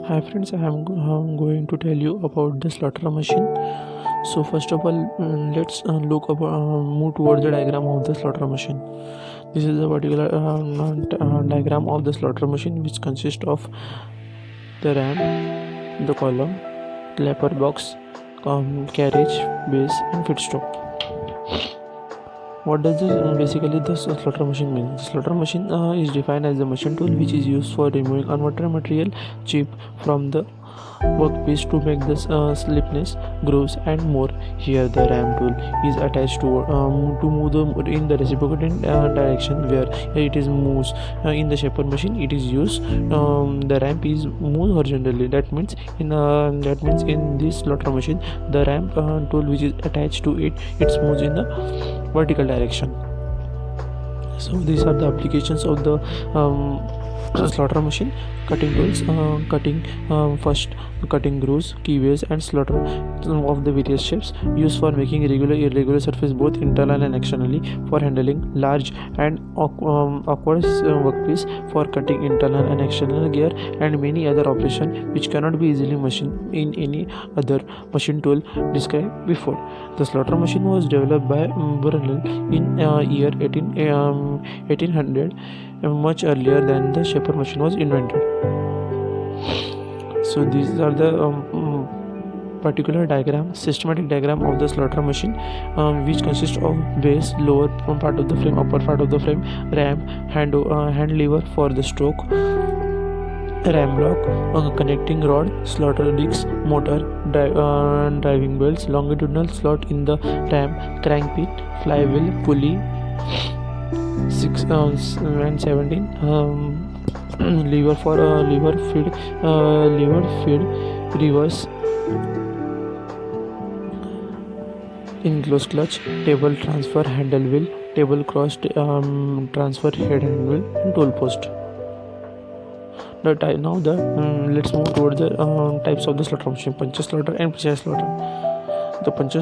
Hi friends, I'm going to tell you about the slaughter machine. So first of all, let's move towards the diagram of the slaughter machine. This is a particular diagram of the slaughter machine, which consists of the ram, the column, clapper box, carriage, base, and feed stop. What does basically the slaughter machine mean? The slaughter machine is defined as a machine tool which is used for removing unwanted material, chip from the workpiece to make the slipness, grooves, and more. Here, the ram tool is attached to move in the reciprocal direction where it is moves. In the shaper machine, it is used. The ramp is moved horizontally. That means in this slaughter machine, the ramp tool which is attached to it moves in the vertical direction. So these are the applications of the slaughter machine. Cutting tools, first cutting grooves, keyways, and slaughter of the various shapes used for making regular irregular surface both internal and externally, for handling large and awkward workpiece, for cutting internal and external gear, and many other operations which cannot be easily machined in any other machine tool described before. The slaughter machine was developed by Brunel in year 1800, much earlier than the shaper machine was invented. So these are the particular systematic diagram of the slaughter machine, which consists of base, lower part of the frame, upper part of the frame, ram, hand lever for the stroke, ram block, connecting rod, slaughter discs, motor, driving belts, longitudinal slot in the ram, crank pin, flywheel, pulley, 6 and 17, lever feed, reverse, enclosed clutch, table transfer handle wheel, table cross transfer head handle wheel, and tool post. Let's move towards the types of the slaughter machine: puncher slaughter and precise slaughter. The puncher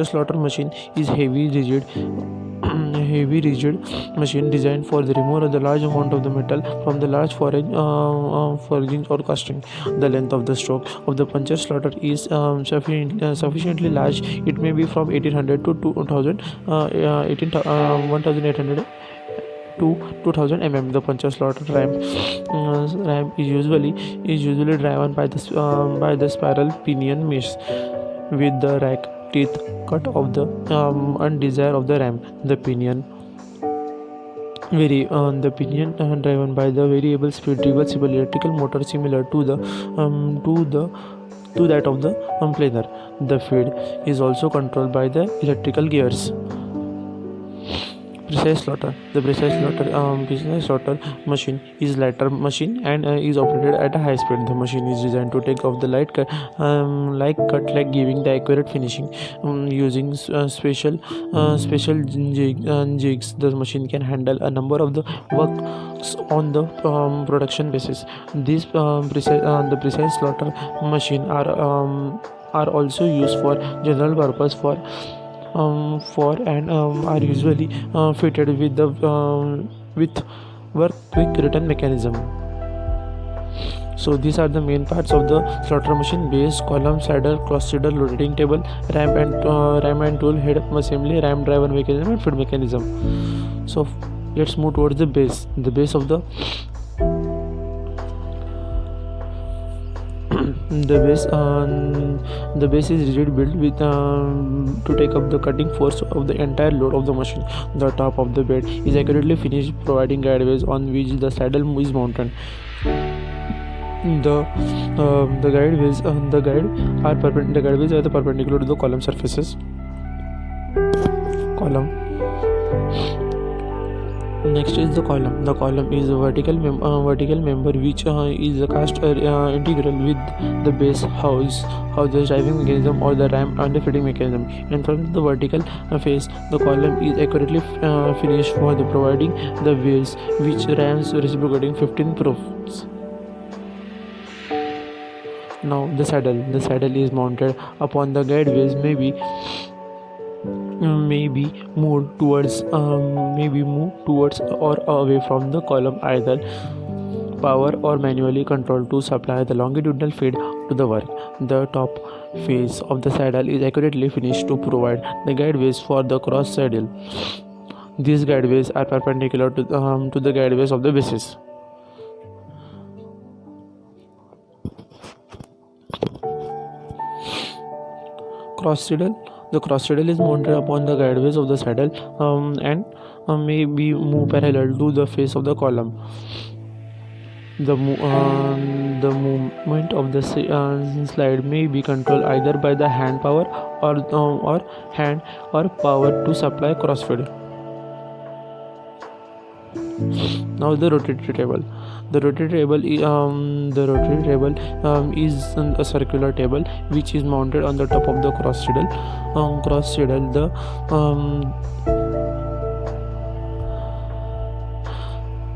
slaughter machine is heavy rigid machine designed for the removal of the large amount of the metal from the large forging or casting. The length of the stroke of the puncher slaughter is sufficiently large. It may be from 1800 to 2000 1800 to 2000 mm. The puncher slaughter ram is usually driven by the spiral pinion mesh with the rack teeth cut off the undesire of the ram. The pinion driven by the variable speed reversible electrical motor similar to that of the planer. The feed is also controlled by the electrical gears. Precise slaughter. The precise slaughter machine is lighter machine and is operated at a high speed. The machine is designed to take off the light cut, like giving the accurate finishing. Using special jigs, the machine can handle a number of the works on the production basis. The precise slaughter machine are also used for general purpose are usually fitted with work quick return mechanism. So these are the main parts of the slaughter machine: base, column, saddle, cross saddle, rotating table, ram and tool, head assembly, ram driver mechanism, and feed mechanism. So let's move towards the base. The base of the the base is rigid built with to take up the cutting force of the entire load of the machine. The top of the bed is accurately finished, providing guideways on which the saddle is mounted. The guideways are the perpendicular to the column surfaces. Column. Next is the column. The column is a vertical member which is cast integral with the base house the driving mechanism or the ram and the feeding mechanism. In front of the vertical face, the column is accurately finished for the providing the wheels which rams reciprocating 15 proofs. Now the saddle. The saddle is mounted upon the guide wheels, maybe move towards or away from the column, either power or manually control to supply the longitudinal feed to the work. The top face of the saddle is accurately finished to provide the guideways for the cross saddle. These guideways are perpendicular to the guideways of the bases. Cross saddle. The cross saddle is mounted upon the guideways of the saddle and may be moved parallel to the face of the column. The movement of the slide may be controlled either by the hand power or hand or power to supply crossfeed. Now the rotatory table. The rotatory table is a circular table which is mounted on the top of the cross saddle.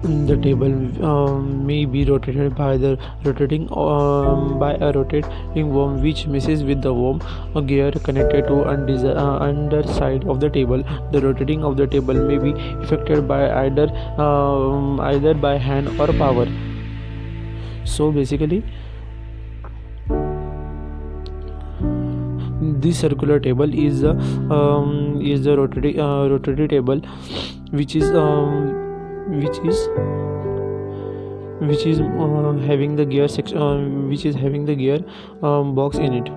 The table may be rotated by a rotating worm which messes with the worm gear connected to underside of the table. The rotating of the table may be effected by either by hand or power. So basically, this circular table is the rotatory table which is having the gear section box in it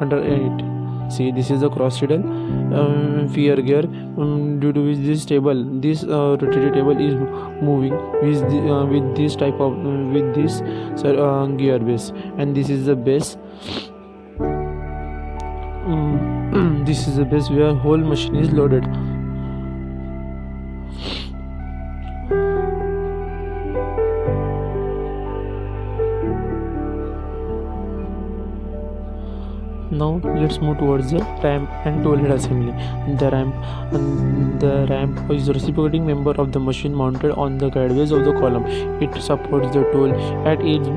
under it. See, this is the cross saddle fear gear due to which this rotatory table is moving with this gear base, and this is the base. This is the base where whole machine is loaded. Now let's move towards the ramp and tool head assembly. The ramp is a reciprocating member of the machine mounted on the guideways of the column. It supports the tool at its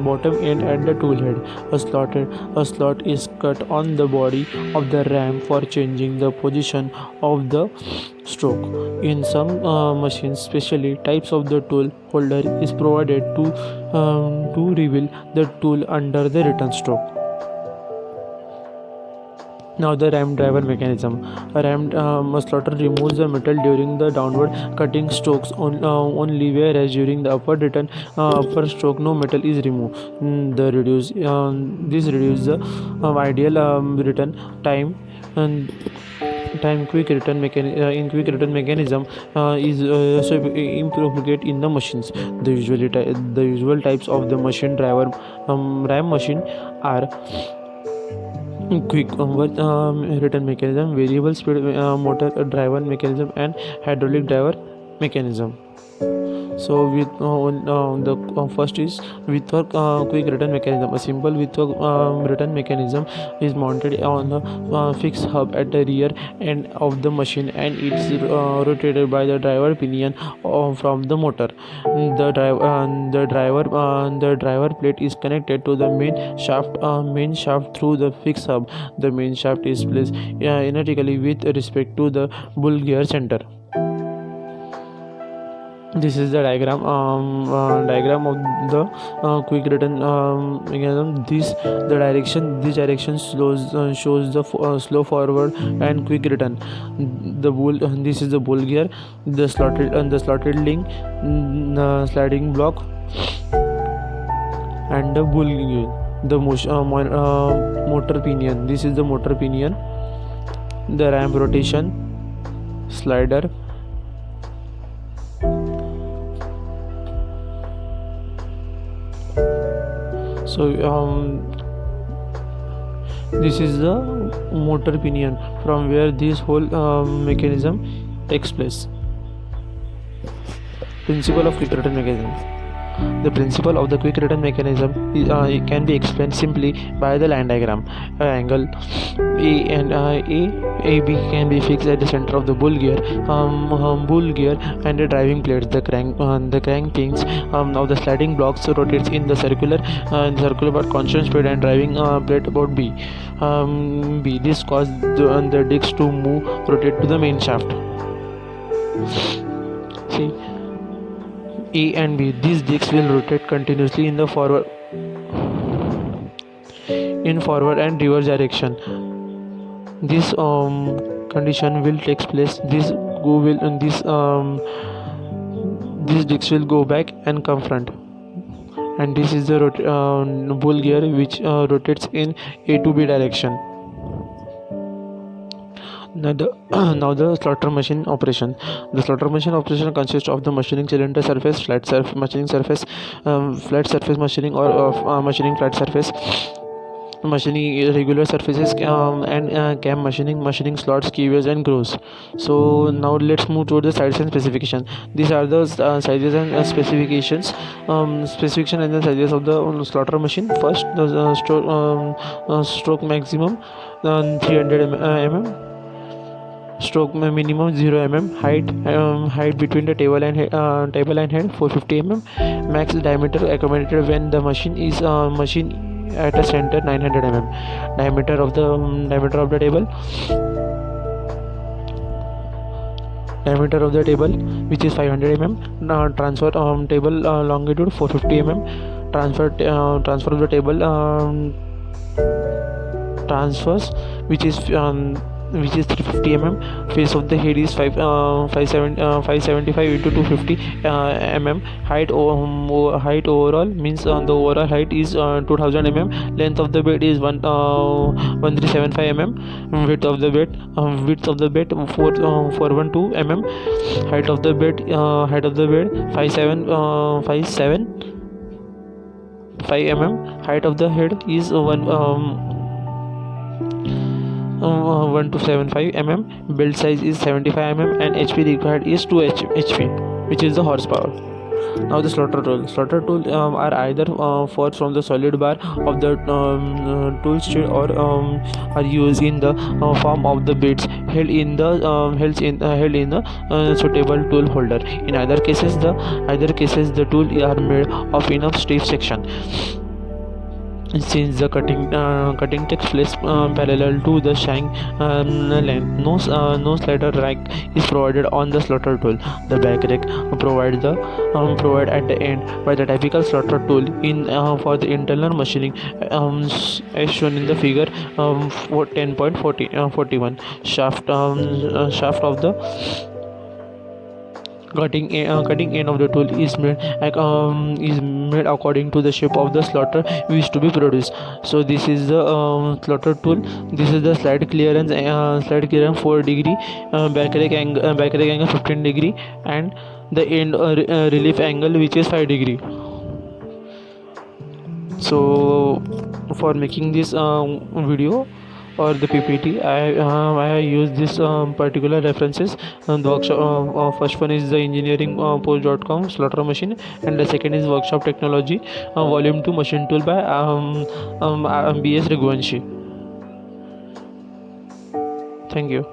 bottom end at the tool head. A slot is cut on the body of the ramp for changing the position of the stroke. In some machines, specially types of the tool holder is provided to reveal the tool under the return stroke. Now the ramp driver mechanism. A slaughter removes the metal during the downward cutting strokes only, whereas during the upper stroke no metal is removed. This reduces the ideal return time and quick return mechanism is also improved in the machines. The usual types of the machine driver ram machine are quick return mechanism, variable speed motor driver mechanism, and hydraulic driver mechanism. So with the first is with quick return mechanism. A simple with return mechanism is mounted on a fixed hub at the rear end of the machine, and it's rotated by the driver pinion from the motor. The driver plate is connected to the main shaft through the fixed hub. The main shaft is placed inertically with respect to the bull gear center. This is the diagram of the quick return mechanism. This direction shows the slow forward and quick return. This is the bull gear, the slotted link, sliding block, and the bull gear. The motor pinion. This is the motor pinion, the ramp rotation, slider, so this is the motor pinion from where this whole mechanism takes place. Principle of quick return mechanism. The principle of the quick return mechanism it can be explained simply by the line diagram. Angle A and AB can be fixed at the center of the bull gear and the driving plates. The crank pins of the sliding blocks rotates in the circular but constant speed, and driving plate about B. This causes the discs to rotate to the main shaft. See, A and B. These discs will rotate continuously in forward and reverse direction. This condition will takes place. These discs will go back and come front. And this is the ball gear which rotates in A to B direction. Now the slaughter machine operation. The slaughter machine operation consists of the machining cylinder surface, flat surface machining surface, flat surface machining, or machining flat surface machining, irregular surfaces, and cam machining slots, keyways, and grooves. So now let's move to the sizes and specification. These are the sizes and specification and the sizes of the slaughter machine. First, the stroke maximum 300 mm, stroke minimum 0 mm, height between the table and head 450 mm, max diameter accommodated when the machine is at a center 900 mm, diameter of the table which is 500 mm, transfer table longitude 450 mm, transfer of the table transfers which is 350 mm, face of the head is 575 into 250 mm, height overall means the overall height is 2000 mm, length of the bed is 1375 mm, width of the bed 412 mm, height of the bed 5 mm, height of the head is 1275 mm, belt size is 75 mm, and HP required is 2 HP, which is the horsepower. Now the slaughter tool are either forged from the solid bar of the tool shed or are used in the form of the bits held in the suitable tool holder. In either cases the tool are made of enough stiff section. Since the cutting takes place parallel to the shank length, no slider rack is provided on the slaughter tool. The back rack provided at the end by the typical slaughter tool for the internal machining, as shown in the figure 10.41. Shaft of the cutting end of the tool is made according to the shape of the slaughter which to be produced. So this is the slaughter tool. This is the slide clearance 4 degree, back rack angle 15 degree, and the end relief angle which is 5 degree. So for making this video or the PPT, I have used this particular references. The workshop, first one is the engineeringpost.com slaughter machine, and the second is workshop technology volume 2 machine tool by BS Raghuvanshi. Thank you.